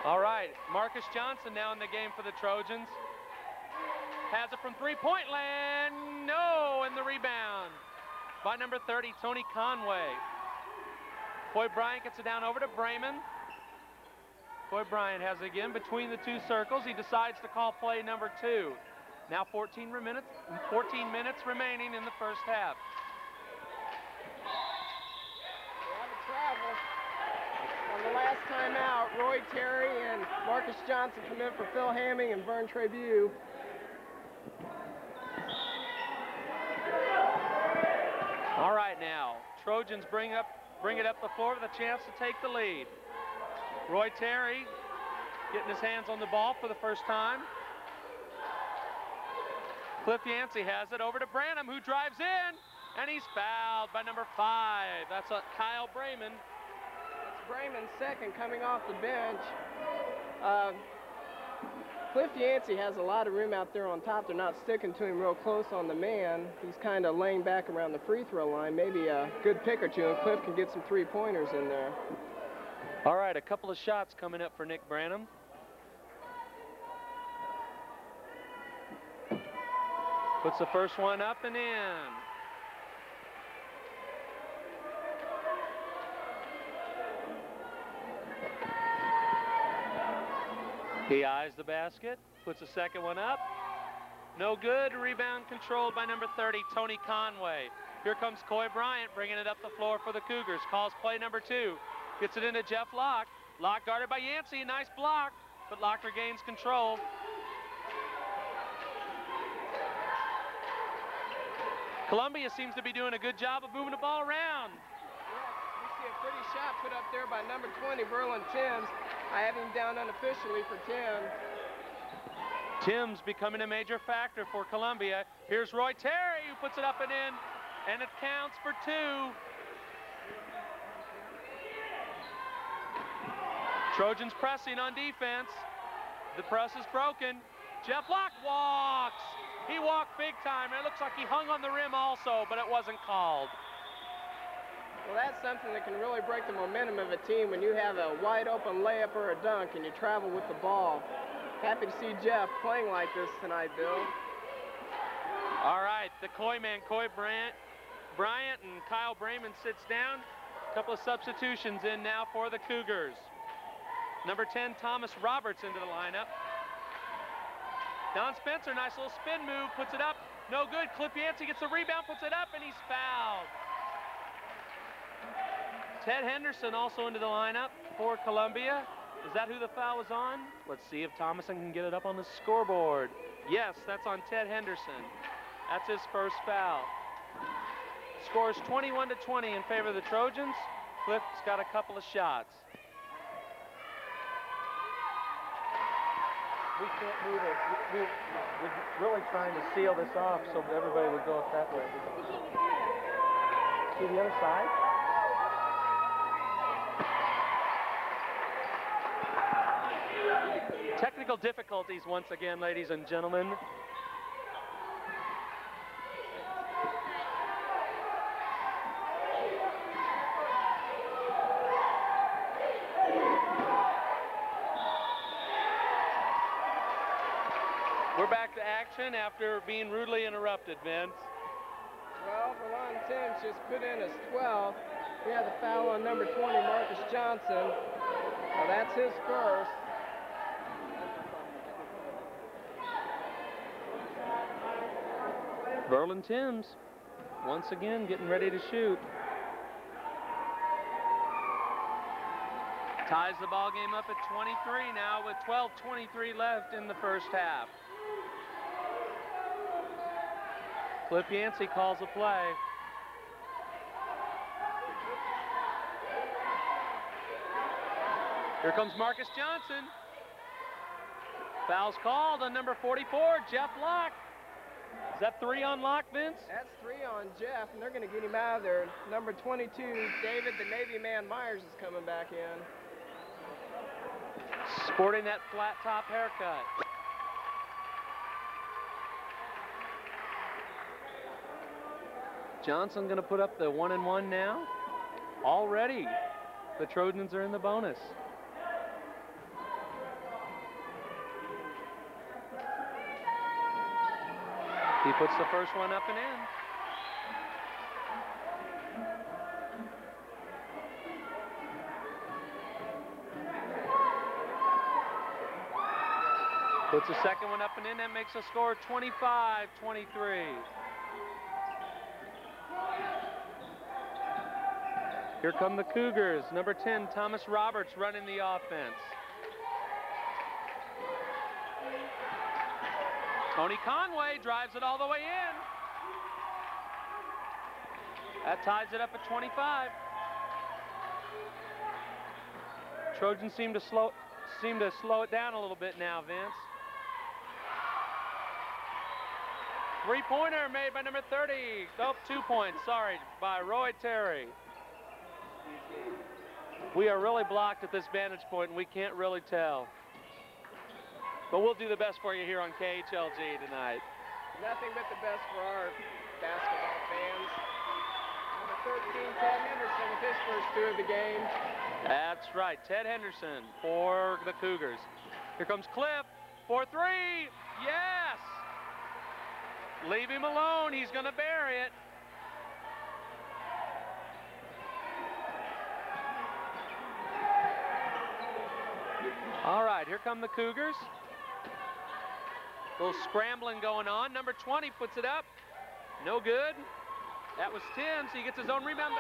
All right, Marcus Johnson now in the game for the Trojans. Has it from three-point land. No, and the rebound by number 30, Tony Conway. Coy Bryant gets it down over to Bremen. Coy Bryant has it again between the two circles. He decides to call play number 2. Now 14 minutes remaining in the first half. We have a travel. On the last time out, Roy Terry and Marcus Johnson come in for Phil Hamming and Vern Trabue. All right now, Trojans bring it up the floor with a chance to take the lead. Roy Terry getting his hands on the ball for the first time. Cliff Yancey has it over to Branham, who drives in, and he's fouled by number 5. That's Kyle Bremen. That's Bremen's second coming off the bench. Cliff Yancey has a lot of room out there on top. They're not sticking to him real close on the man. He's kind of laying back around the free throw line. Maybe a good pick or two, and Cliff can get some three-pointers in there. All right, a couple of shots coming up for Nick Branham. Puts the first one up and in. He eyes the basket, puts the second one up. No good. Rebound controlled by number 30, Tony Conway. Here comes Coy Bryant bringing it up the floor for the Cougars. Calls play number 2. Gets it into Jeff Locke. Locke guarded by Yancey. Nice block, but Locke regains control. Columbia seems to be doing a good job of moving the ball around. Yes, we see a pretty shot put up there by number 20, Verlin Timms. I have him down unofficially for Timms. Timms becoming a major factor for Columbia. Here's Roy Terry, who puts it up and in, and it counts for 2. Trojans pressing on defense. The press is broken. Jeff Locke walks. He walked big time. It looks like he hung on the rim also, but it wasn't called. Well, that's something that can really break the momentum of a team when you have a wide open layup or a dunk and you travel with the ball. Happy to see Jeff playing like this tonight, Bill. All right, the Coy man, Bryant and Kyle Bremen sits down. A couple of substitutions in now for the Cougars. Number 10, Thomas Roberts into the lineup. Don Spencer, nice little spin move, puts it up. No good. Cliff Yancey gets the rebound, puts it up, and he's fouled. Ted Henderson also into the lineup for Columbia. Is that who the foul was on? Let's see if Thomason can get it up on the scoreboard. Yes, that's on Ted Henderson. That's his first foul. Scores 21-20 in favor of the Trojans. Cliff's got a couple of shots. We can't move it. We're really trying to seal this off so everybody would go that way. See the other side? Technical difficulties once again, ladies and gentlemen. We're back to action after being rudely interrupted, Vince. Well, Verlin Timms just put in his 12th. We have the foul on number 20, Marcus Johnson. Well, that's his first. Verlin Timms, once again, getting ready to shoot. Ties the ball game up at 23 now with 12:23 left in the first half. Cliff Yancey calls a play. Here comes Marcus Johnson. Foul's called on number 44, Jeff Locke. Is that 3 on Locke, Vince? That's 3 on Jeff, and they're going to get him out of there. Number 22, David, the Navy man Myers, is coming back in. Sporting that flat top haircut. Johnson going to put up the 1-and-1 now. Already, the Trojans are in the bonus. He puts the first one up and in. Puts the second one up and in. That makes a score 25-23. Here come the Cougars. Number 10, Thomas Roberts, running the offense. Tony Conway drives it all the way in. That ties it up at 25. Trojans seem to slow it down a little bit now, Vince. Three-pointer made by number 30. Nope, 2 points, sorry, by Roy Terry. We are really blocked at this vantage point, and we can't really tell. But we'll do the best for you here on KHLG tonight. Nothing but the best for our basketball fans. Number 13, Ted Henderson, with his first two of the game. That's right, Ted Henderson for the Cougars. Here comes Cliff for three. Yes! Leave him alone, he's gonna bury it. All right, here come the Cougars. A little scrambling going on. Number 20 puts it up. No good. That was Tim, so he gets his own rebound.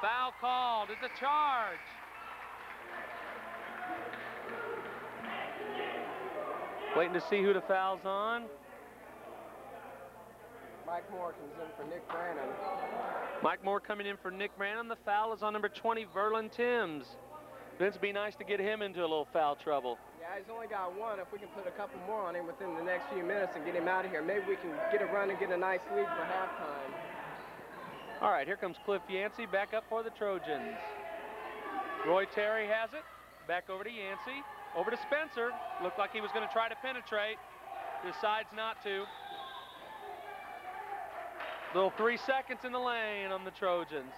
Foul called. It's a charge. Waiting to see who the foul's on. Mike Moore comes in for Nick Brannon. Mike Moore coming in for Nick Brannon. The foul is on number 20, Verlin Timms. Vince, be nice to get him into a little foul trouble. Yeah, he's only got one. If we can put a couple more on him within the next few minutes and get him out of here, maybe we can get a run and get a nice lead for halftime. All right, here comes Cliff Yancey back up for the Trojans. Roy Terry has it. Back over to Yancey. Over to Spencer. Looked like he was going to try to penetrate. Decides not to. Little 3 seconds in the lane on the Trojans.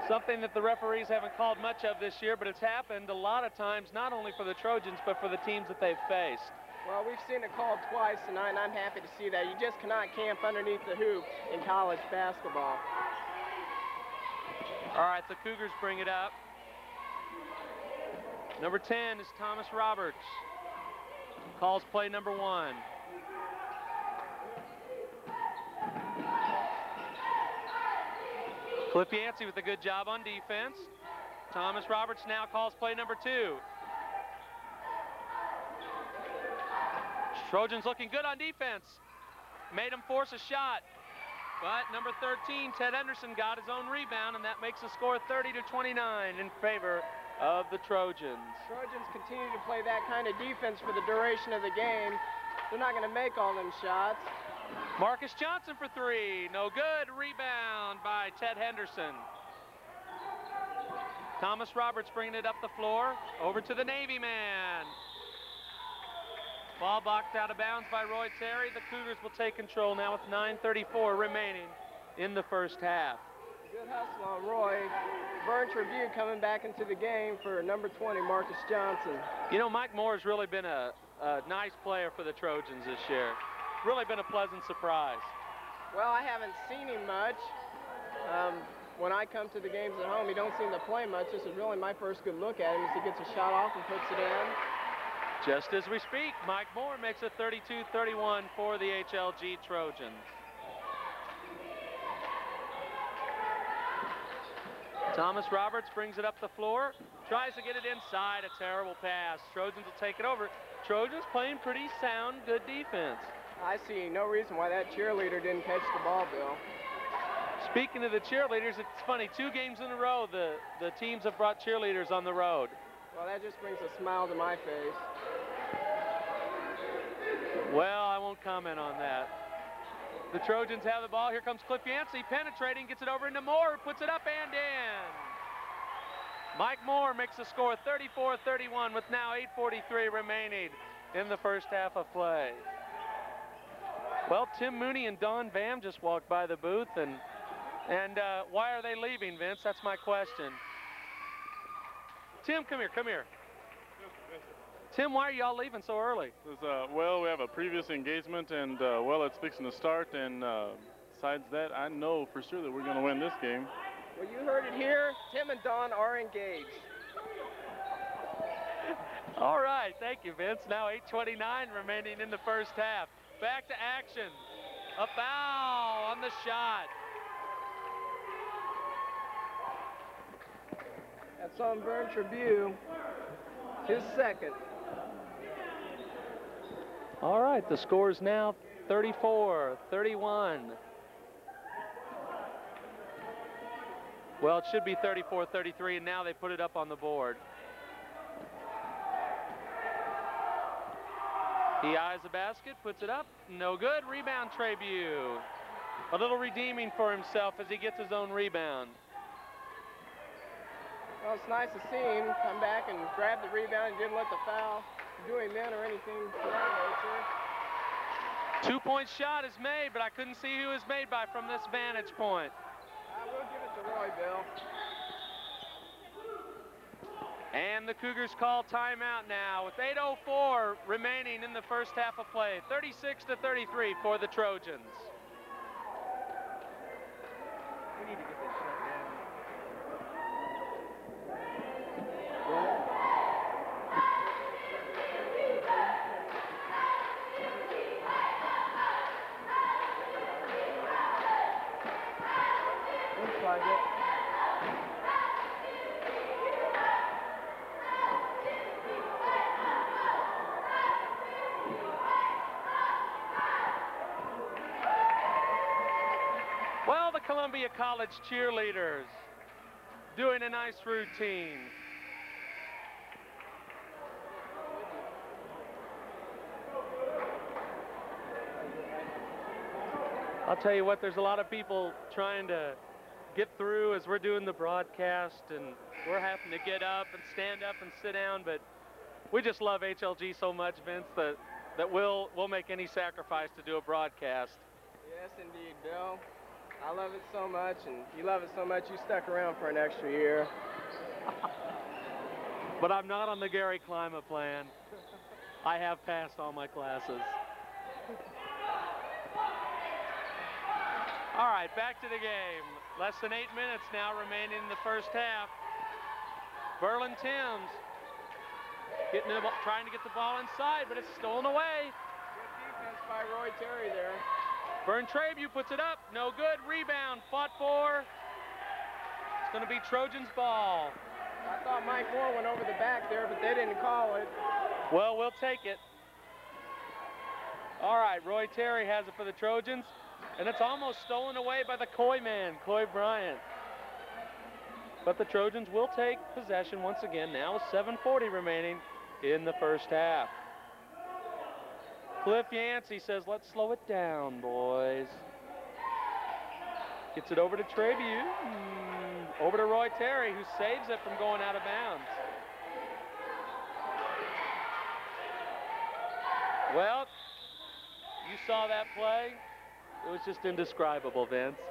Something that the referees haven't called much of this year, but it's happened a lot of times, not only for the Trojans, but for the teams that they've faced. Well, we've seen it called twice tonight, and I'm happy to see that. You just cannot camp underneath the hoop in college basketball. All right, the Cougars bring it up. Number 10 is Thomas Roberts. Calls play number 1. Cliff Yancey with a good job on defense. Thomas Roberts now calls play number 2. Trojans looking good on defense. Made him force a shot. But number 13, Ted Henderson, got his own rebound, and that makes the score 30-29 in favor of the Trojans. Trojans continue to play that kind of defense for the duration of the game. They're not going to make all them shots. Marcus Johnson for 3. No good. Rebound by Ted Henderson. Thomas Roberts bringing it up the floor. Over to the Navy man. Ball boxed out of bounds by Roy Terry. The Cougars will take control now with 9:34 remaining in the first half. Good hustle on Roy. Burns Review coming back into the game for number 20, Marcus Johnson. You know, Mike Moore has really been a nice player for the Trojans this year. Really been a pleasant surprise. Well, I haven't seen him much. When I come to the games at home, he don't seem to play much. This is really my first good look at him as he gets a shot off and puts it in. Just as we speak, Mike Moore makes it 32-31 for the HLG Trojans. Thomas Roberts brings it up the floor, tries to get it inside, a terrible pass. Trojans will take it over. Trojans playing pretty sound, good defense. I see no reason why that cheerleader didn't catch the ball, Bill. Speaking of the cheerleaders, it's funny, 2 games in a row, the teams have brought cheerleaders on the road. Well, that just brings a smile to my face. Well, I won't comment on that. The Trojans have the ball. Here comes Cliff Yancey penetrating, gets it over into Moore, puts it up and in. Mike Moore makes the score 34-31 with now 8:43 remaining in the first half of play. Well, Tim Mooney and Don Vam just walked by the booth, and why are they leaving, Vince? That's my question. Tim, come here, come here. Tim, why are y'all leaving so early? Well, we have a previous engagement, and well, it's fixing to start. And besides that, I know for sure that we're going to win this game. Well, you heard it here. Tim and Don are engaged. All right, thank you, Vince. Now 8:29 remaining in the first half. Back to action. A foul on the shot. That's on Vern Tribune, his second. All right, the score is now 34-31. Well, it should be 34-33, and now they put it up on the board. He eyes the basket, puts it up, no good. Rebound, Trabue. A little redeeming for himself as he gets his own rebound. Well, it's nice to see him come back and grab the rebound and didn't let the foul do him in or anything of that nature. 2-point shot is made, but I couldn't see who it was made by from this vantage point. I will give it to Roy, Bill. And the Cougars call timeout now with 8:04 remaining in the first half of play. 36-33 for the Trojans. We need to get this shut down. Looks like it. Well, the Columbia College cheerleaders doing a nice routine. I'll tell you what, there's a lot of people trying to get through as we're doing the broadcast, and we're having to get up and stand up and sit down, but we just love HLG so much, Vince, that we'll make any sacrifice to do a broadcast. Yes, indeed, Bill. I love it so much, and you love it so much you stuck around for an extra year. But I'm not on the Gary Climate plan. I have passed all my classes. All right, back to the game. Less than 8 minutes now remaining in the first half. Berlin Timms trying to get the ball inside, but it's stolen away. Good defense by Roy Terry there. Vern Trabue puts it up, no good. Rebound, fought for. It's going to be Trojans ball. I thought Mike Moore went over the back there, but they didn't call it. Well, we'll take it. All right, Roy Terry has it for the Trojans, and it's almost stolen away by the Coy man, Coy Bryant. But the Trojans will take possession once again now with 7:40 remaining in the first half. Cliff Yancey says, let's slow it down, boys. Gets it over to Trabue. Over to Roy Terry, who saves it from going out of bounds. Well, you saw that play. It was just indescribable, Vince.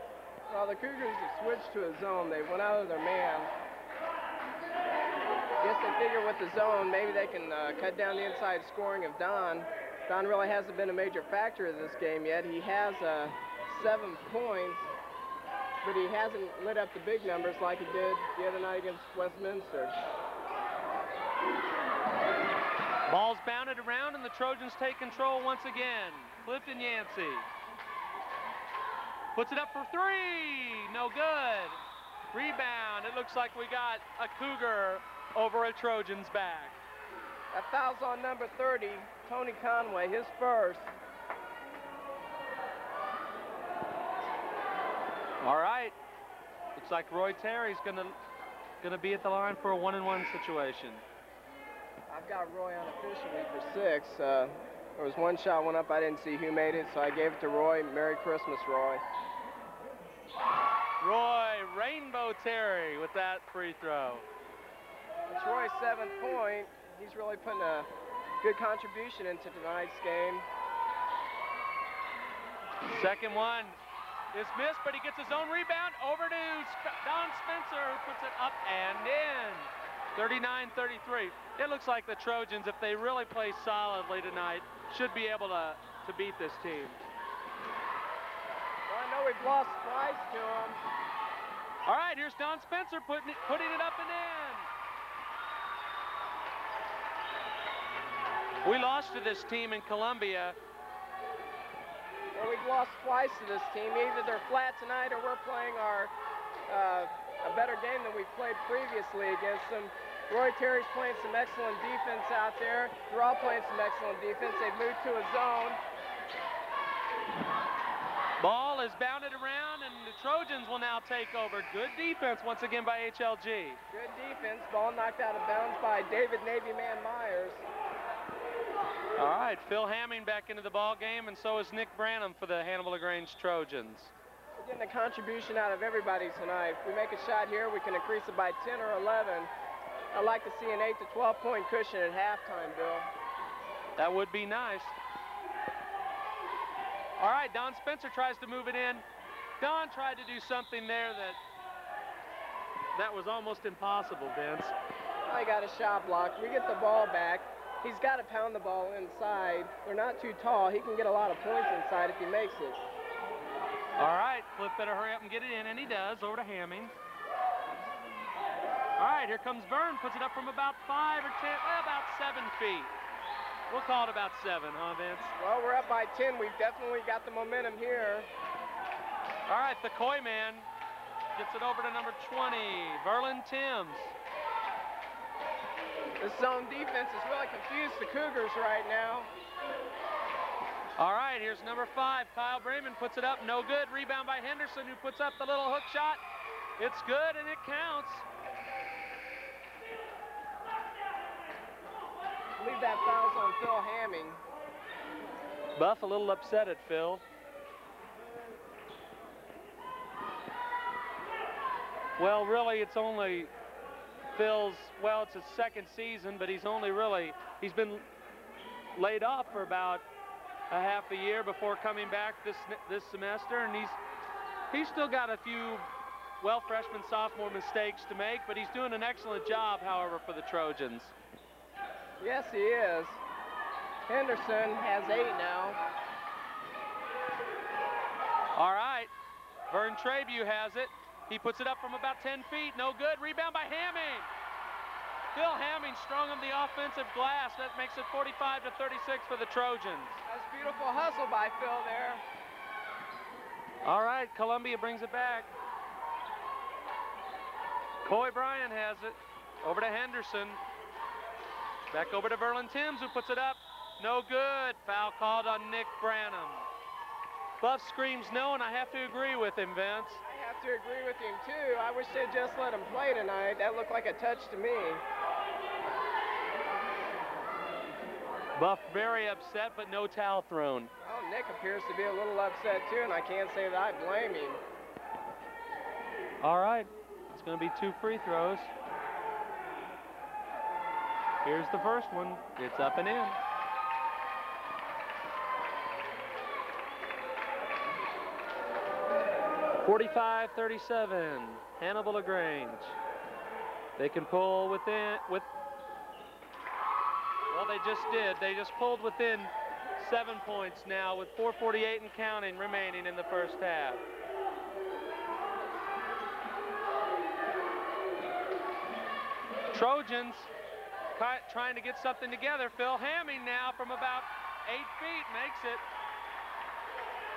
Well, the Cougars have switched to a zone. They went out of their man. Guess they figure with the zone, maybe they can cut down the inside scoring of Don. Don really hasn't been a major factor in this game yet. He has 7 points, but he hasn't lit up the big numbers like he did the other night against Westminster. Ball's bounded around, and the Trojans take control once again. Clifton Yancey puts it up for 3. No good. Rebound. It looks like we got a Cougar over a Trojan's back. That foul's on number 30, Tony Conway, his first. All right. Looks like Roy Terry's gonna be at the line for a 1-on-1 situation. I've got Roy unofficially for 6. There was one shot went up. I didn't see who made it, so I gave it to Roy. Merry Christmas, Roy. Roy Rainbow Terry with that free throw. It's Roy's 7th point. He's really putting a good contribution into tonight's game. Second one is missed, but he gets his own rebound over to Don Spencer, who puts it up and in. 39-33. It looks like the Trojans, if they really play solidly tonight, should be able to beat this team. Well, I know we've lost twice to them. All right, here's Don Spencer putting it up and in. We lost to this team in Columbia. Well, we've lost twice to this team. Either they're flat tonight or we're playing a better game than we've played previously against them. Roy Terry's playing some excellent defense out there. They're all playing some excellent defense. They've moved to a zone. Ball is bounded around, and the Trojans will now take over. Good defense once again by HLG. Good defense. Ball knocked out of bounds by David Navy Man Myers. All right, Phil Hamming back into the ball game, and so is Nick Branham for the Hannibal LaGrange Trojans. We're getting a contribution out of everybody tonight. If we make a shot here, we can increase it by 10 or 11. I'd like to see an 8 to 12 point cushion at halftime, Bill. That would be nice. All right, Don Spencer tries to move it in. Don tried to do something there that was almost impossible, Vince. I got a shot block. We get the ball back. He's got to pound the ball inside. They're not too tall. He can get a lot of points inside if he makes it. All right, Cliff better hurry up and get it in, and he does. Over to Hamming. All right, here comes Vern. Puts it up from about 5 or 10, well, about 7 feet. We'll call it about 7, huh, Vince? Well, we're up by 10. We've definitely got the momentum here. All right, the Coy man gets it over to number 20, Verlin Timms. The zone defense has really confused the Cougars right now. All right, here's number 5, Kyle Bremen puts it up, no good. Rebound by Henderson, who puts up the little hook shot. It's good, and it counts. I believe that foul's on Phil Hamming. Buff a little upset at Phil. Well, really, it's only Phil's, well, it's his second season, but he's been laid off for about a half a year before coming back this semester, and he's still got a few, well, freshman, sophomore mistakes to make, but he's doing an excellent job, however, for the Trojans. Yes, he is. Henderson has 8 now. All right, Vern Trabue has it. He puts it up from about 10 feet, no good. Rebound by Hamming. Phil Hamming strong on the offensive glass. That makes it 45 to 36 for the Trojans. That's beautiful hustle by Phil there. All right, Columbia brings it back. Coy Bryan has it. Over to Henderson. Back over to Verlin Timms, who puts it up. No good. Foul called on Nick Branham. Buff screams no, and I have to agree with him, Vince. I have to agree with him, too. I wish they'd just let him play tonight. That looked like a touch to me. Buff very upset, but no towel thrown. Oh, Nick appears to be a little upset, too, and I can't say that I blame him. All right, it's going to be 2 free throws. Here's the first one. It's up and in. (45-37), Hannibal LaGrange. They can pull within, well, they just did. They just pulled within 7 points now with 4:48 and counting remaining in the first half. Trojans trying to get something together. Phil Hamming now from about 8 feet makes it.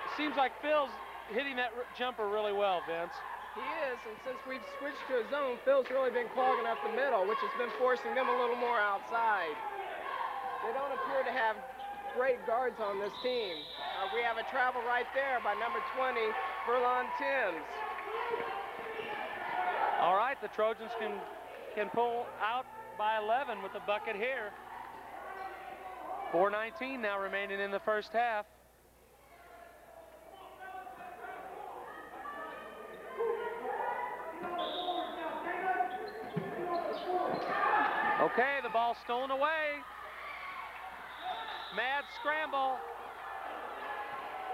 It seems like Phil's hitting that jumper really well, Vince. He is, and since we've switched to a zone, Phil's really been clogging up the middle, which has been forcing them a little more outside. They don't appear to have great guards on this team. We have a travel right there by number 20, Verlin Timms. All right, the Trojans can pull out by 11 with a bucket here. 4:19 now remaining in the first half. Okay, the ball stolen away. Mad scramble.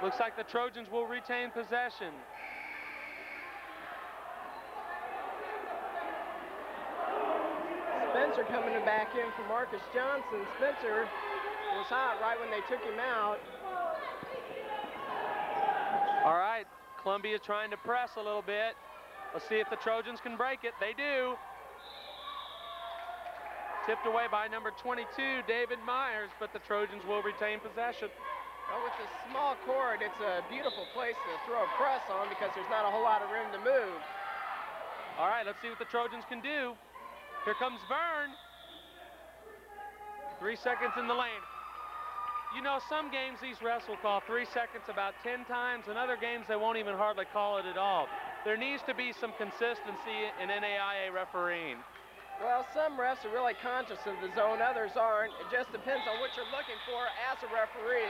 Looks like the Trojans will retain possession. Spencer coming back in for Marcus Johnson. Spencer was hot right when they took him out. All right, Columbia trying to press a little bit. Let's see if the Trojans can break it. They do. Tipped away by number 22, David Myers, but the Trojans will retain possession. Well, with this small court, it's a beautiful place to throw a press on because there's not a whole lot of room to move. All right, let's see what the Trojans can do. Here comes Vern. 3 seconds in the lane. You know, some games these refs will call 3 seconds about 10 times, and other games they won't even hardly call it at all. There needs to be some consistency in NAIA refereeing. Well, some refs are really conscious of the zone, others aren't. It just depends on what you're looking for as a referee.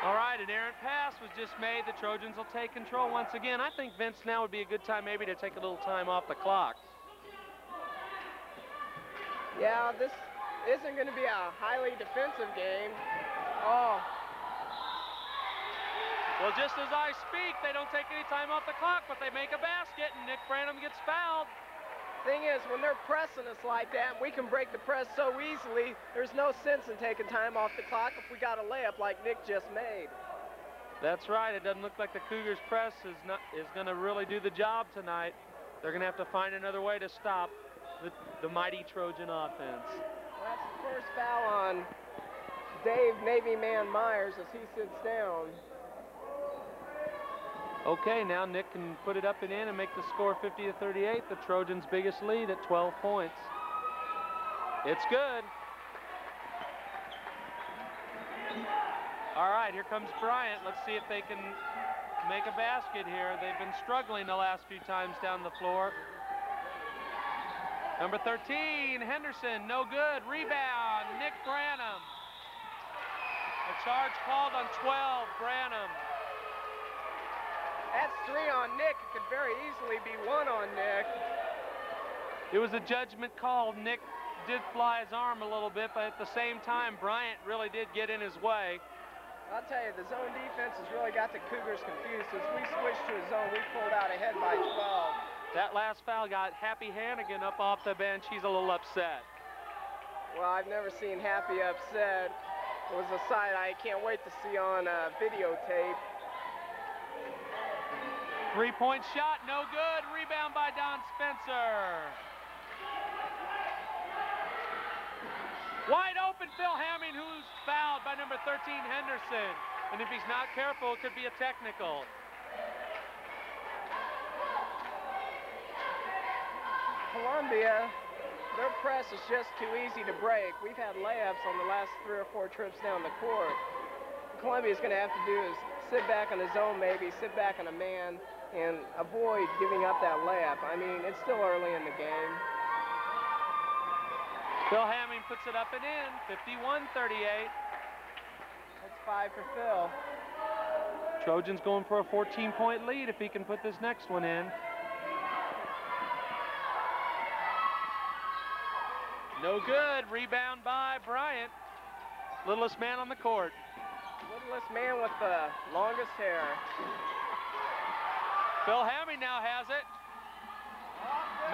All right, an errant pass was just made. The Trojans will take control once again. I think, Vince, now would be a good time maybe to take a little time off the clock. Yeah, this isn't going to be a highly defensive game. Oh. Well, just as I speak, they don't take any time off the clock, but they make a basket, and Nick Branham gets fouled. Thing is, when they're pressing us like that, we can break the press so easily, there's no sense in taking time off the clock if we got a layup like Nick just made. That's right. It doesn't look like the Cougars' press is going to really do the job tonight. They're going to have to find another way to stop the mighty Trojan offense. Well, that's the first foul on Dave Navy Man Myers as he sits down. Okay, now Nick can put it up and in and make the score 50-38, the Trojans' biggest lead at 12 points. It's good. All right, here comes Bryant. Let's see if they can make a basket here. They've been struggling the last few times down the floor. Number 13, Henderson, no good. Rebound, Nick Branham. A charge called on 12, Branham. That's 3 on Nick. It could very easily be 1 on Nick. It was a judgment call. Nick did fly his arm a little bit, but at the same time, Bryant really did get in his way. I'll tell you, the zone defense has really got the Cougars confused. As we switched to a zone, we pulled out ahead by 12. That last foul got Happy Hannigan up off the bench. He's a little upset. Well, I've never seen Happy upset. It was a sight I can't wait to see on videotape. Three-point shot, no good. Rebound by Don Spencer. Wide open, Phil Hamming, who's fouled by number 13, Henderson. And if he's not careful, it could be a technical. Columbia, their press is just too easy to break. We've had layups on the last 3 or 4 trips down the court. What Columbia's going to have to do is sit back on a zone maybe, sit back on a man, and avoid giving up that layup. I mean, it's still early in the game. Phil Hamming puts it up and in, 51-38. That's 5 for Phil. Trojans going for a 14-point lead if he can put this next one in. No good. Rebound by Bryant. Littlest man on the court. Littlest man with the longest hair. Phil Hamming now has it.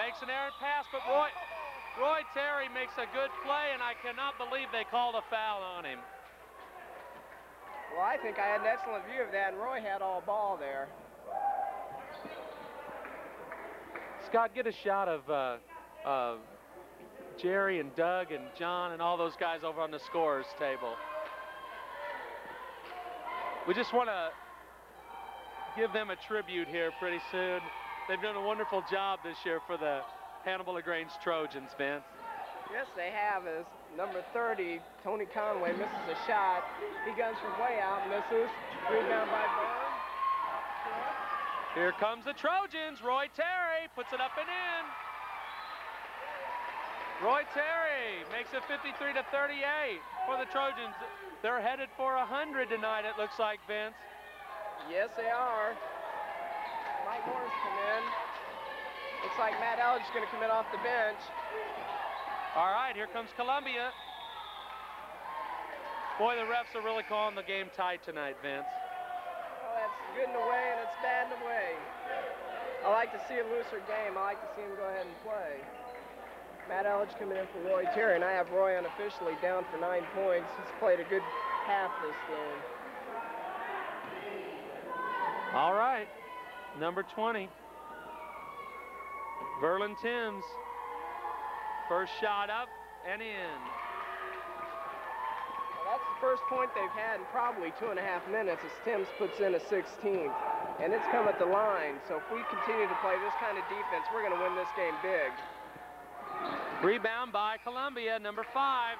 Makes an errant pass, but Roy Terry makes a good play, and I cannot believe they called a foul on him. Well, I think I had an excellent view of that, and Roy had all ball there. Scott, get a shot of Jerry and Doug and John and all those guys over on the scorer's table. We just want to give them a tribute here pretty soon. They've done a wonderful job this year for the Hannibal LaGrange Trojans, Vince. Yes, they have. As number 30, Tony Conway, misses a shot. He guns from way out, misses. Rebound by Vern. Here comes the Trojans. Roy Terry puts it up and in. Roy Terry makes it 53-38 for the Trojans. They're headed for 100 tonight, it looks like, Vince. Yes, they are. Mike Morris come in. Looks like Matt Elledge is going to come in off the bench. All right, here comes Columbia. Boy, the refs are really calling the game tight tonight, Vince. Oh, that's good in a way and it's bad in a way. I like to see a looser game. I like to see him go ahead and play. Matt Elledge coming in for Roy Terry, and I have Roy unofficially down for 9 points. He's played a good half this game. All right, number 20. Verlin Timms. First shot up and in. Well, that's the first point they've had in probably 2.5 minutes as Timms puts in a 16th. And it's come at the line, so if we continue to play this kind of defense, we're going to win this game big. Rebound by Columbia, number 5.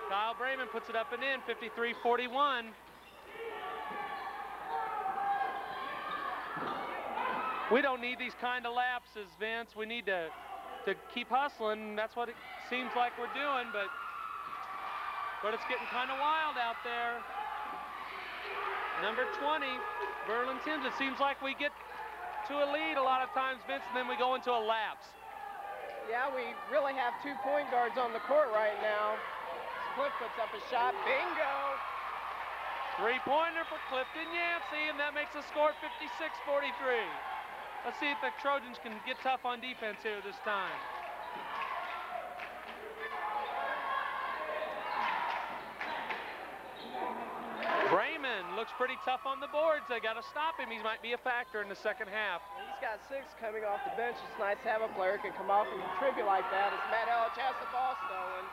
Kyle Brayman puts it up and in, 53-41. We don't need these kind of lapses, Vince. We need to keep hustling. That's what it seems like we're doing, but it's getting kind of wild out there. Number 20, Verlin Timms. It seems like we get to a lead a lot of times, Vince, and then we go into a lapse. Yeah, we really have 2 point guards on the court right now. Cliff puts up a shot. Bingo! 3-pointer for Clifton Yancey, and that makes the score 56-43. Let's see if the Trojans can get tough on defense here this time. Brayman looks pretty tough on the boards. They got to stop him. He might be a factor in the second half. He's got 6 coming off the bench. It's nice to have a player who can come off and contribute like that as Matt Elledge has the ball stolen.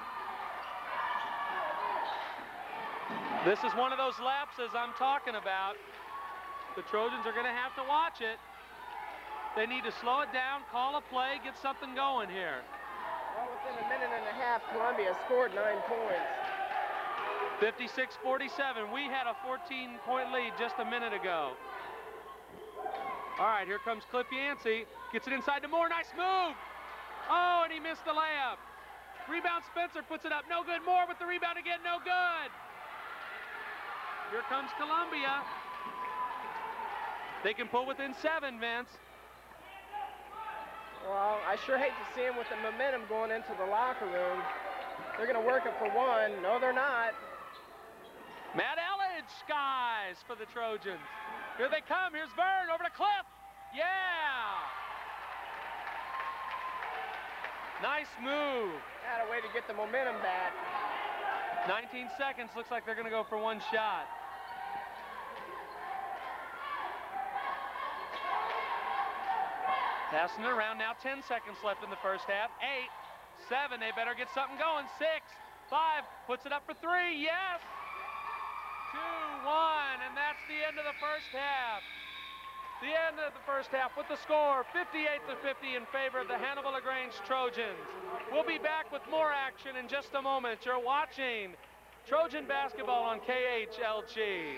This is one of those lapses I'm talking about. The Trojans are going to have to watch it. They need to slow it down, call a play, get something going here. Well, within a minute and a half, Columbia scored 9 points. 56-47. We had a 14-point lead just a minute ago. All right, here comes Cliff Yancey. Gets it inside to Moore. Nice move. Oh, and he missed the layup. Rebound Spencer puts it up. No good. Moore with the rebound again. No good. Here comes Columbia. They can pull within 7, Vince. Well, I sure hate to see him with the momentum going into the locker room. They're going to work it for 1. No, they're not. Matt Elledge skies for the Trojans. Here they come. Here's Vern over to Cliff. Yeah! Nice move. Had a way to get the momentum back. 19 seconds. Looks like they're going to go for 1 shot. Passing it around now. 10 seconds left in the first half. 8, 7. They better get something going. 6, 5. Puts it up for 3. Yes! 2-1, and that's the end of the first half. The end of the first half with the score 58-50 in favor of the Hannibal LaGrange Trojans. We'll be back with more action in just a moment. You're watching Trojan basketball on KHLG.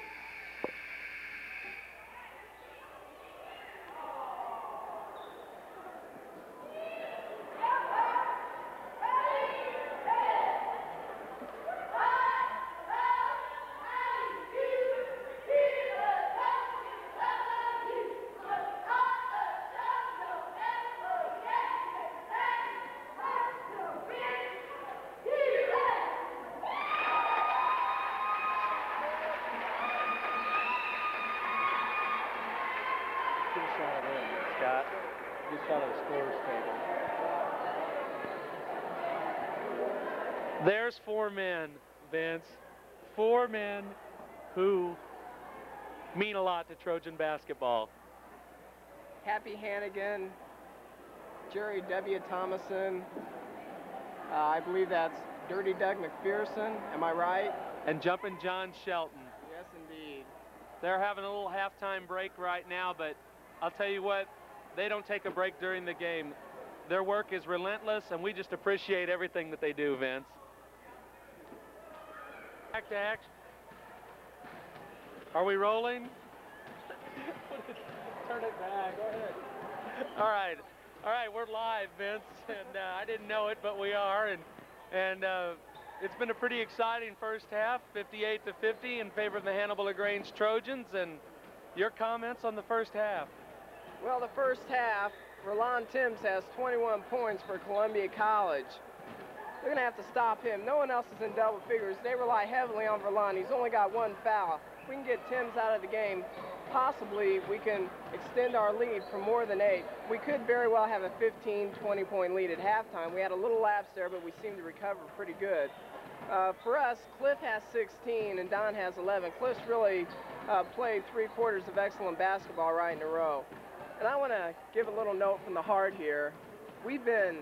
Scott, just saw the scores table. There's 4 men, Vince. 4 men who mean a lot to Trojan basketball. Happy Hannigan, Jerry W. Thomason, I believe that's Dirty Doug McPherson, am I right? And Jumpin' John Shelton. Yes, indeed. They're having a little halftime break right now, but I'll tell you what, they don't take a break during the game. Their work is relentless, and we just appreciate everything that they do, Vince. Back to action. Are we rolling? Turn it back, go ahead. All right, we're live, Vince, and I didn't know it, but we are, and it's been a pretty exciting first half, 58-50 in favor of the Hannibal LaGrange Trojans, and your comments on the first half? Well, the first half, Verlin Timms has 21 points for Columbia College. They're going to have to stop him. No one else is in double figures. They rely heavily on Verlon. He's only got one foul. If we can get Timms out of the game, possibly we can extend our lead for more than 8. We could very well have a 15, 20-point lead at halftime. We had a little lapse there, but we seemed to recover pretty good. For us, Cliff has 16 and Don has 11. Cliff's really played 3 quarters of excellent basketball right in a row. And I want to give a little note from the heart here. We've been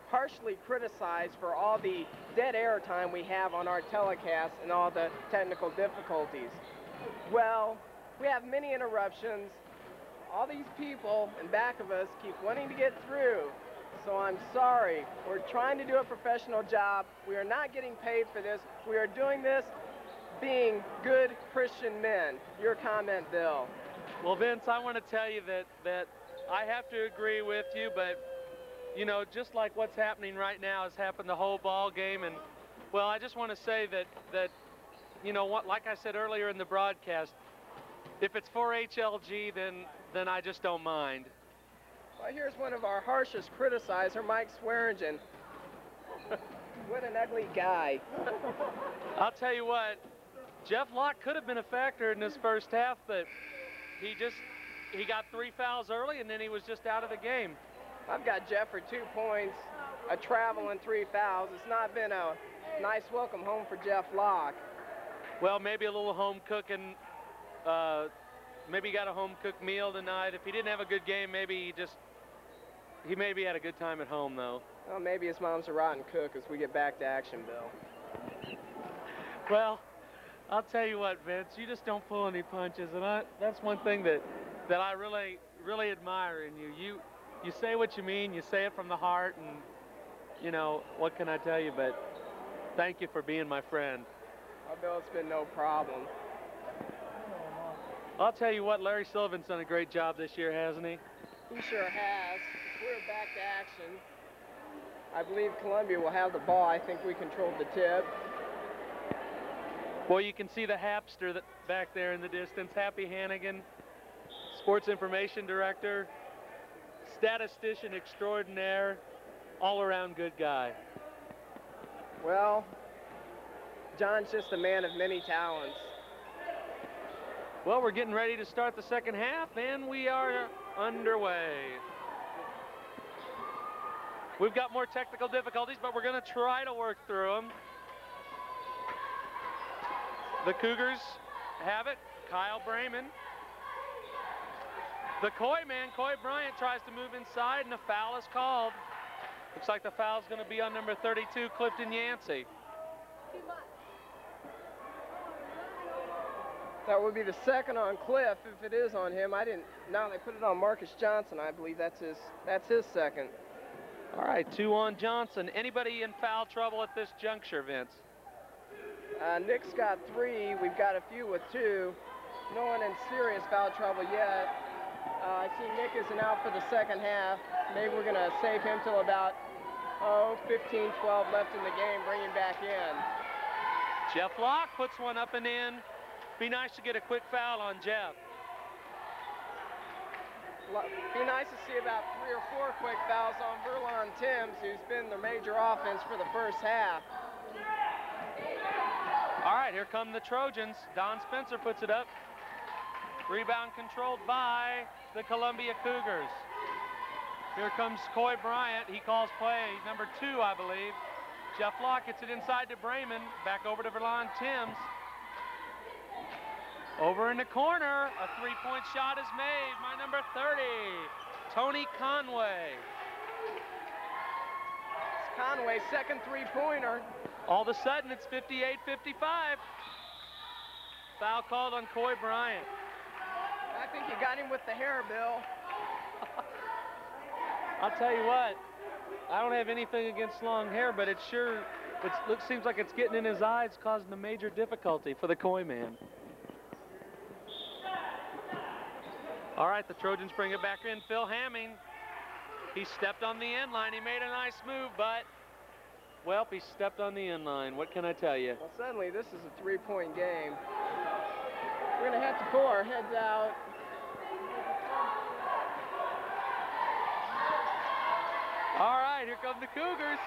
harshly criticized for all the dead air time we have on our telecast and all the technical difficulties. Well, we have many interruptions. All these people in back of us keep wanting to get through. So I'm sorry. We're trying to do a professional job. We are not getting paid for this. We are doing this being good Christian men. Your comment, Bill. Well, Vince, I want to tell you that I have to agree with you, but you know, just like what's happening right now has happened the whole ball game. And well, I just want to say that you know what, like I said earlier in the broadcast, if it's for HLG, then I just don't mind. Well, here's one of our harshest criticizers, Mike Swearingen. What an ugly guy. I'll tell you what, Jeff Locke could have been a factor in this first half, but he got 3 fouls early and then he was just out of the game. I've got Jeff for 2 points, a travel, and 3 fouls. It's not been a nice welcome home for Jeff Locke. Well, maybe a little home cooking. Maybe he got a home cooked meal tonight. If he didn't have a good game, maybe he maybe had a good time at home, though. Well, maybe his mom's a rotten cook as we get back to action, Bill. Well, I'll tell you what, Vince, you just don't pull any punches, and that's one thing that I really admire in you. You say what you mean, you say it from the heart, and you know, what can I tell you, but thank you for being my friend. Well, Bill, it's been no problem. I'll tell you what, Larry Sullivan's done a great job this year, hasn't he? He sure has. We're back to action. I believe Columbia will have the ball. I think we controlled the tip. Well, you can see the Hapster back there in the distance. Happy Hannigan, Sports Information Director, statistician extraordinaire, all-around good guy. Well, John's just a man of many talents. Well, we're getting ready to start the second half, and we are underway. We've got more technical difficulties, but we're going to try to work through them. The Cougars have it. Kyle Brayman. The Coy man, Coy Bryant, tries to move inside, and a foul is called. Looks like the foul's going to be on number 32, Clifton Yancey. That would be the second on Cliff if it is on him. Now they put it on Marcus Johnson. I believe that's his second. All right, 2 on Johnson. Anybody in foul trouble at this juncture, Vince? Nick's got 3. We've got a few with 2. No one in serious foul trouble yet. I see Nick isn't out for the second half. Maybe we're going to save him till about 15, 12 left in the game, bring him back in. Jeff Locke puts one up and in. Be nice to get a quick foul on Jeff. Be nice to see about 3 or 4 quick fouls on Verlon Timms, who's been the major offense for the first half. All right, here come the Trojans. Don Spencer puts it up. Rebound controlled by the Columbia Cougars. Here comes Coy Bryant. He calls play number 2, I believe. Jeff Locke gets it inside to Brayman. Back over to Verlon Timms. Over in the corner, a 3-point shot is made by number 30, Tony Conway. It's Conway's second 3-pointer. All of a sudden, it's 58-55. Foul called on Coy Bryant. I think you got him with the hair, Bill. I'll tell you what, I don't have anything against long hair, but it seems like it's getting in his eyes, causing a major difficulty for the Coy man. All right, the Trojans bring it back in. Phil Hamming, he stepped on the end line. He made a nice move, but, well, he stepped on the end line. What can I tell you? Well, suddenly this is a 3-point game. We're going to have to pull our heads out. All right, here come the Cougars.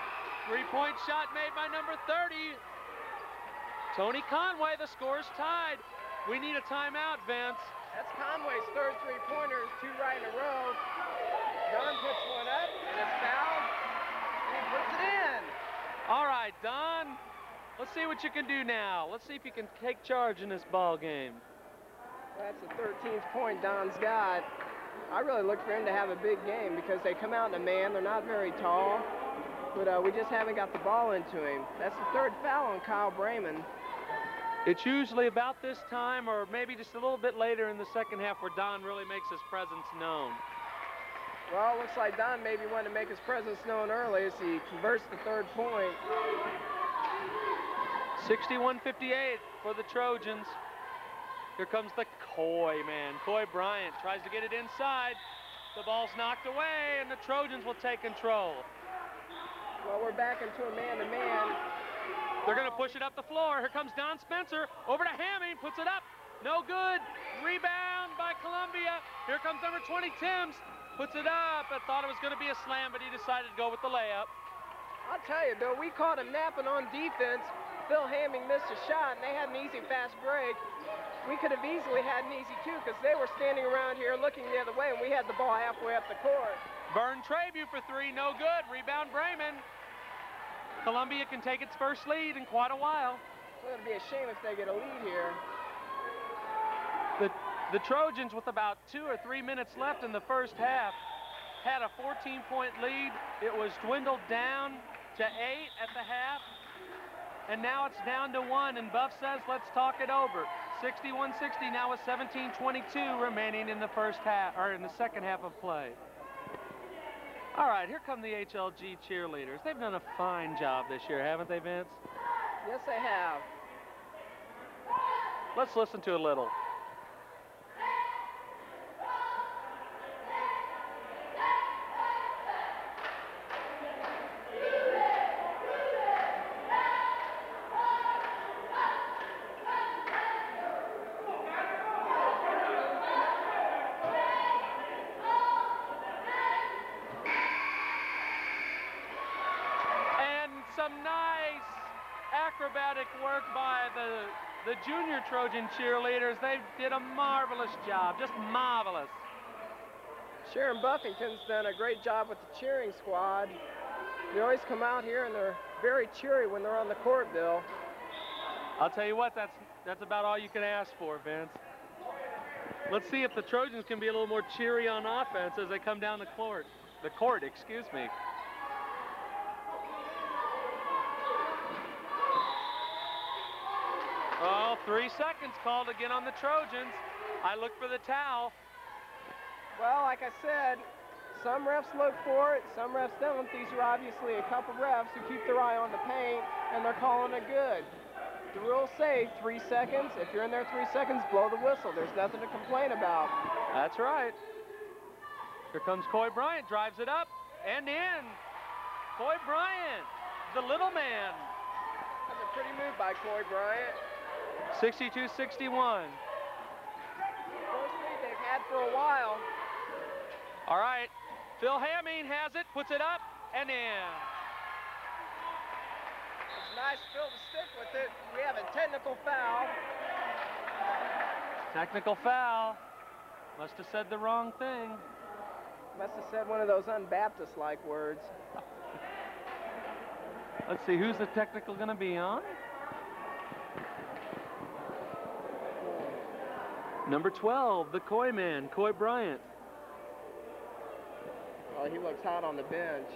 Three-point shot made by number 30. Tony Conway, the score's tied. We need a timeout, Vince. That's Conway's third three-pointer, 2 right in a row. Don puts one up, and it's fouled, and he puts it in. All right, Don, let's see what you can do now. Let's see if you can take charge in this ball game. That's the 13th point Don's got. I really look for him to have a big game because they come out in a man. They're not very tall, but we just haven't got the ball into him. That's the third foul on Kyle Brayman. It's usually about this time or maybe just a little bit later in the second half where Don really makes his presence known. Well, it looks like Don maybe wanted to make his presence known early as he converts the third point. 61-58 for the Trojans. Here comes the Coy man. Coy Bryant tries to get it inside. The ball's knocked away, and the Trojans will take control. Well, we're back into a man-to-man. They're going to push it up the floor. Here comes Don Spencer. Over to Hamming. Puts it up. No good. Rebound by Columbia. Here comes number 20, Timms. Puts it up. I thought it was going to be a slam, but he decided to go with the layup. I'll tell you, Bill, we caught him napping on defense. Phil Hamming missed a shot, and they had an easy fast break. We could have easily had an easy two because they were standing around here looking the other way, and we had the ball halfway up the court. Vern Trabue for three, no good. Rebound Brayman. Columbia can take its first lead in quite a while. It's going to be a shame if they get a lead here. The Trojans, with about 2 or 3 minutes left in the first half, had a 14-point lead. It was dwindled down to 8 at the half, and now it's down to 1, and Buff says, let's talk it over. 61-60 now with 17:22 remaining in the first half, or in the second half of play. All right, here come the HLG cheerleaders. They've done a fine job this year, haven't they, Vince? Yes, they have. Let's listen to a little. Acrobatic work by the junior Trojan cheerleaders. They did a marvelous job, just marvelous. Sharon Buffington's done a great job with the cheering squad. They always come out here and they're very cheery when they're on the court, Bill. I'll tell you what, that's about all you can ask for, Vince. Let's see if the Trojans can be a little more cheery on offense as they come down the court. Excuse me. Oh, 3 seconds called again on the Trojans. I look for the towel. Well, like I said, some refs look for it, some refs don't. These are obviously a couple refs who keep their eye on the paint, and they're calling it good. The rules say 3 seconds. If you're in there 3 seconds, blow the whistle. There's nothing to complain about. That's right. Here comes Coy Bryant, drives it up and in. Coy Bryant, the little man. That's a pretty move by Coy Bryant. 62-61. First lead they've had for a while. All right, Phil Hamming has it, puts it up and in. It's nice Phil to stick with it. We have a technical foul. Technical foul. Must have said the wrong thing. Must have said one of those un-Baptist-like words. Let's see, who's the technical going to be on? Number 12, the Coy man, Coy Bryant. Oh, he looks hot on the bench.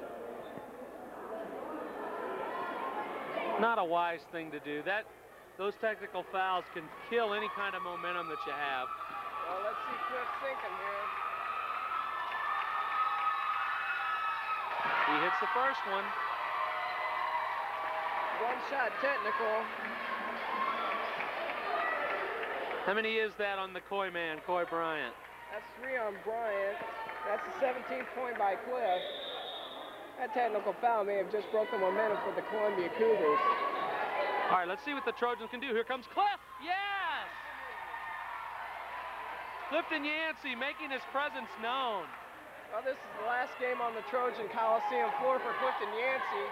Not a wise thing to do. Those technical fouls can kill any kind of momentum that you have. Well, let's see Cliff sinking here. He hits the first one. One shot technical. How many is that on the Coy man, Coy Bryant? That's 3 on Bryant. That's the 17th point by Cliff. That technical foul may have just broke the momentum for the Columbia Cougars. All right, let's see what the Trojans can do. Here comes Cliff. Yes! Clifton Yancey making his presence known. Well, this is the last game on the Trojan Coliseum floor for Clifton Yancey,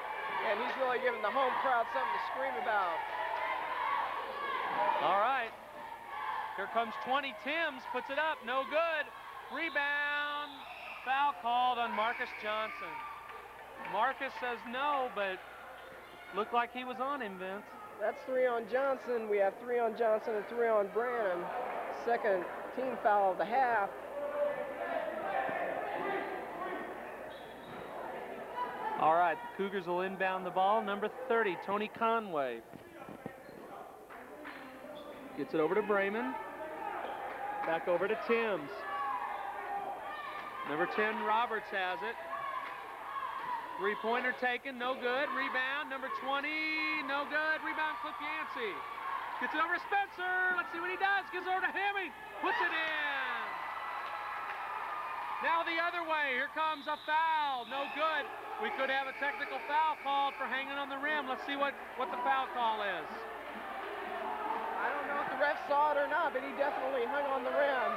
and he's really giving the home crowd something to scream about. All right. Here comes 20. Timms puts it up. No good. Rebound. Foul called on Marcus Johnson. Marcus says no, but looked like he was on him, Vince. That's 3 on Johnson. We have 3 on Johnson and 3 on Branham. Second team foul of the half. All right, the Cougars will inbound the ball. Number 30, Tony Conway. Gets it over to Bremen. Back over to Timms. Number 10, Roberts has it. Three-pointer taken, no good. Rebound, number 20, no good. Rebound, Cliff Yancey. Gets it over to Spencer. Let's see what he does. Gives it over to Hemming. Puts it in. Now the other way. Here comes a foul. No good. We could have a technical foul called for hanging on the rim. Let's see what the foul call is. I don't know if the ref saw it or not, but he definitely hung on the rim.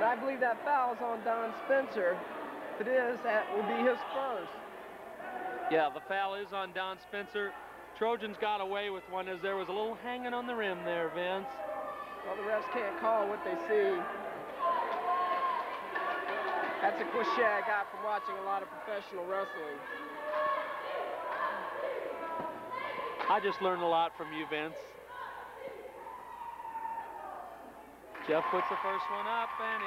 And I believe that foul is on Don Spencer. If it is, that will be his first. Yeah, the foul is on Don Spencer. Trojans got away with one as there was a little hanging on the rim there, Vince. Well, the refs can't call what they see. That's a cliche I got from watching a lot of professional wrestling. I just learned a lot from you, Vince. Jeff puts the first one up and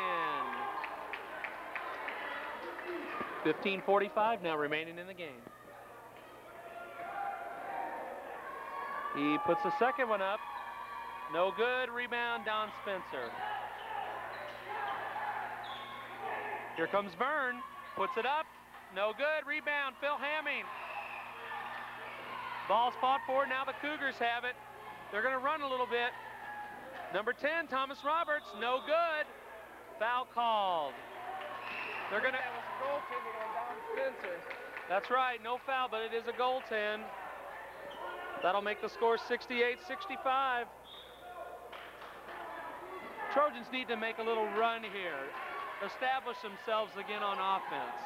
in. 15:45 now remaining in the game. He puts the second one up. No good. Rebound, Don Spencer. Here comes Vern. Puts it up. No good. Rebound, Phil Hamming. Ball's fought for. Now the Cougars have it. They're going to run a little bit. Number 10, Thomas Roberts. No good. Foul called. They're going to... That was a goaltending on Don Spencer. That's right. No foul, but it is a goaltend. That'll make the score 68-65. Trojans need to make a little run here. Establish themselves again on offense.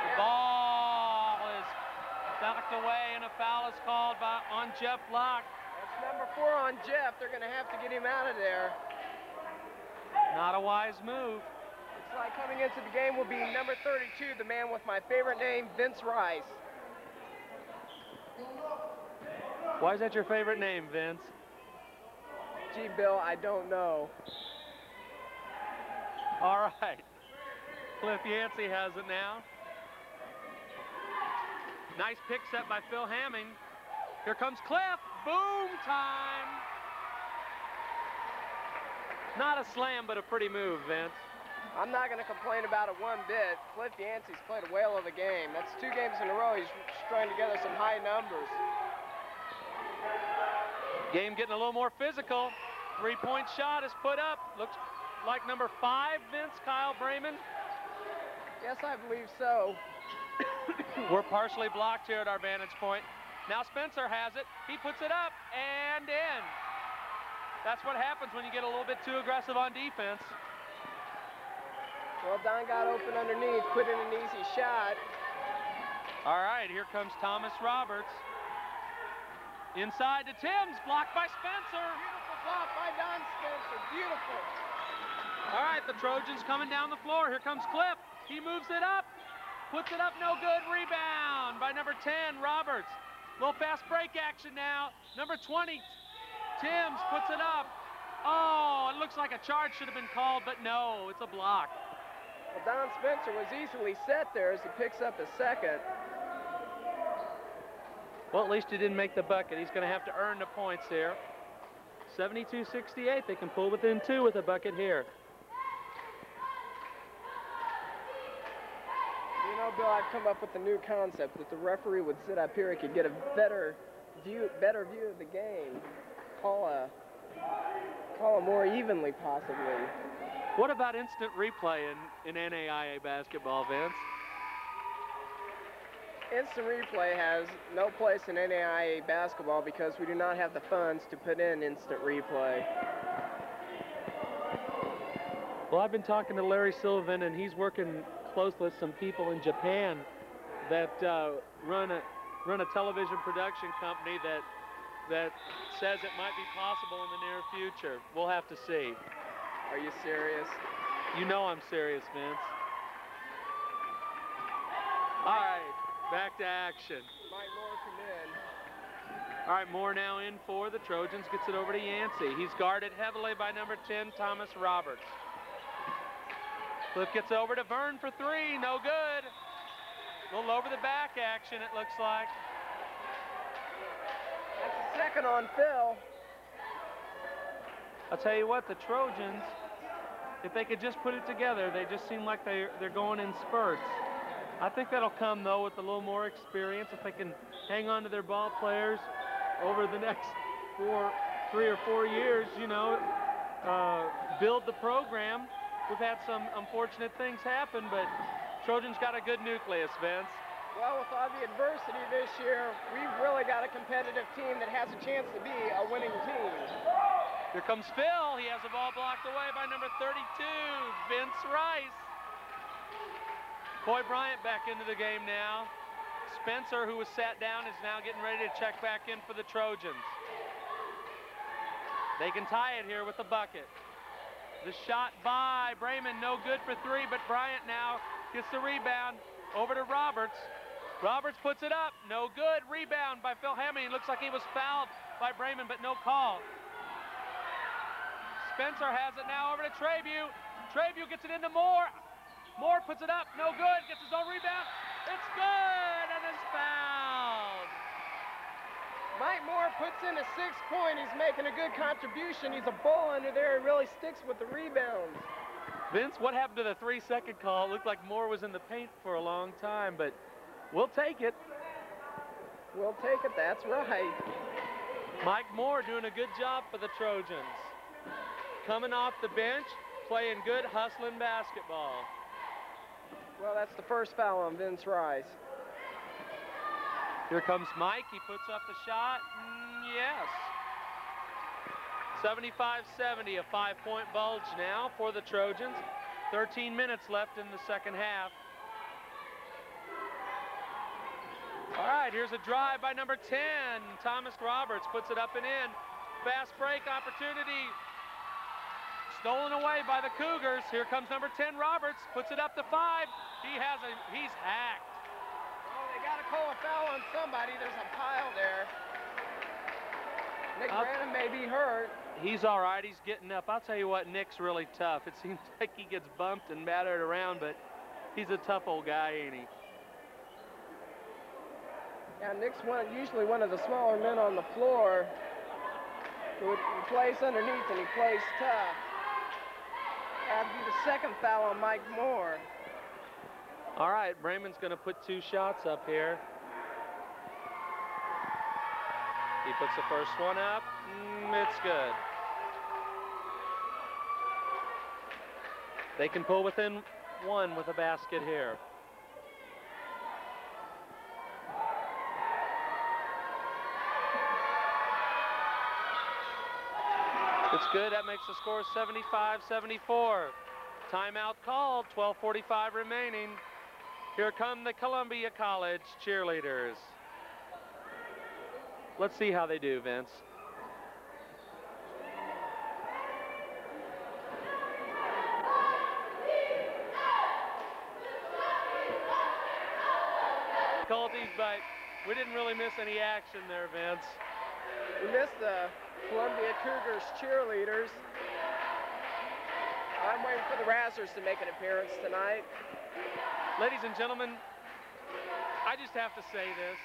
The ball is knocked away and a foul is called on Jeff Locke. That's number 4 on Jeff. They're going to have to get him out of there. Not a wise move. Looks like coming into the game will be number 32, the man with my favorite name, Vince Rice. Why is that your favorite name, Vince? Gee, Bill, I don't know. All right. Cliff Yancey has it now. Nice pick set by Phil Hamming. Here comes Cliff. Boom time. Not a slam, but a pretty move, Vince. I'm not going to complain about it one bit. Cliff Yancey's played a whale of a game. That's 2 games in a row. He's strung together some high numbers. Game getting a little more physical. 3-point shot is put up. Looks like number 5, Vince, Kyle Bremen. Yes, I believe so. We're partially blocked here at our vantage point. Now Spencer has it. He puts it up and in. That's what happens when you get a little bit too aggressive on defense. Well, Don got open underneath, put in an easy shot. All right, here comes Thomas Roberts. Inside to Timms, blocked by Spencer. Beautiful block by Don Spencer, beautiful. All right, the Trojans coming down the floor. Here comes Cliff. He moves it up, puts it up, no good. Rebound by number 10, Roberts. Little fast break action now. Number 20, Timms puts it up. Oh, it looks like a charge should have been called, but no, it's a block. Well, Don Spencer was easily set there as he picks up his second. Well, at least he didn't make the bucket. He's going to have to earn the points here. 72-68. They can pull within 2 with a bucket here. You know, Bill, I've come up with a new concept. If the referee would sit up here, he could get a better view of the game. Call more evenly, possibly. What about instant replay in NAIA basketball, Vince? Instant replay has no place in NAIA basketball because we do not have the funds to put in instant replay. Well, I've been talking to Larry Sullivan, and he's working close with some people in Japan that run a television production company that says it might be possible in the near future. We'll have to see. Are you serious? You know I'm serious, Vince. All right, back to action. Mike Moore come in. All right, Moore now in for the Trojans, gets it over to Yancey. He's guarded heavily by number 10, Thomas Roberts. Cliff gets over to Vern for three, no good. A little over the back action, it looks like. That's a second on Phil. I'll tell you what, the Trojans, if they could just put it together, they just seem like they're going in spurts. I think that'll come, though, with a little more experience. If they can hang on to their ball players over the next 3 or 4 years, you know, build the program. We've had some unfortunate things happen, but Trojans got a good nucleus, Vince. Well, with all the adversity this year, we've really got a competitive team that has a chance to be a winning team. Here comes Phil. He has the ball blocked away by number 32, Vince Rice. Coy Bryant back into the game now. Spencer, who was sat down, is now getting ready to check back in for the Trojans. They can tie it here with the bucket. The shot by Brayman, no good for three, but Bryant now gets the rebound over to Roberts. Roberts puts it up, no good. Rebound by Phil Hammond. Looks like he was fouled by Brayman, but no call. Spencer has it now over to Trevue. Trevue gets it into Moore. Moore puts it up, no good, gets his own rebound. It's good, and is fouled. Mike Moore puts in a 6-point. He's making a good contribution. He's a bull under there. He really sticks with the rebounds. Vince, what happened to the 3-second call? It looked like Moore was in the paint for a long time, but we'll take it. We'll take it, that's right. Mike Moore doing a good job for the Trojans. Coming off the bench, playing good hustling basketball. Well, that's the first foul on Vince Rice. Here comes Mike. He puts up the shot. Yes. 75-70, a 5-point bulge now for the Trojans. 13 minutes left in the second half. All right, here's a drive by number 10. Thomas Roberts puts it up and in. Fast break opportunity. Stolen away by the Cougars. Here comes number 10, Roberts. Puts it up to 5. He's hacked. Oh, they got to call a foul on somebody. There's a pile there. Nick Branham may be hurt. He's all right. He's getting up. I'll tell you what, Nick's really tough. It seems like he gets bumped and battered around, but he's a tough old guy, ain't he? Yeah, Nick's usually one of the smaller men on the floor who plays underneath, and he plays tough. That'd be the second foul on Mike Moore. All right, Brayman's going to put 2 shots up here. He puts the first one up. It's good. They can pull within 1 with a basket here. It's good. That makes the score 75-74. Timeout called. 12:45 remaining. Here come the Columbia College cheerleaders. Let's see how they do, Vince. Difficulties, but we didn't really miss any action there, Vince. We missed the Columbia Cougars cheerleaders. I'm waiting for the Razzers to make an appearance tonight. Ladies and gentlemen, I just have to say this.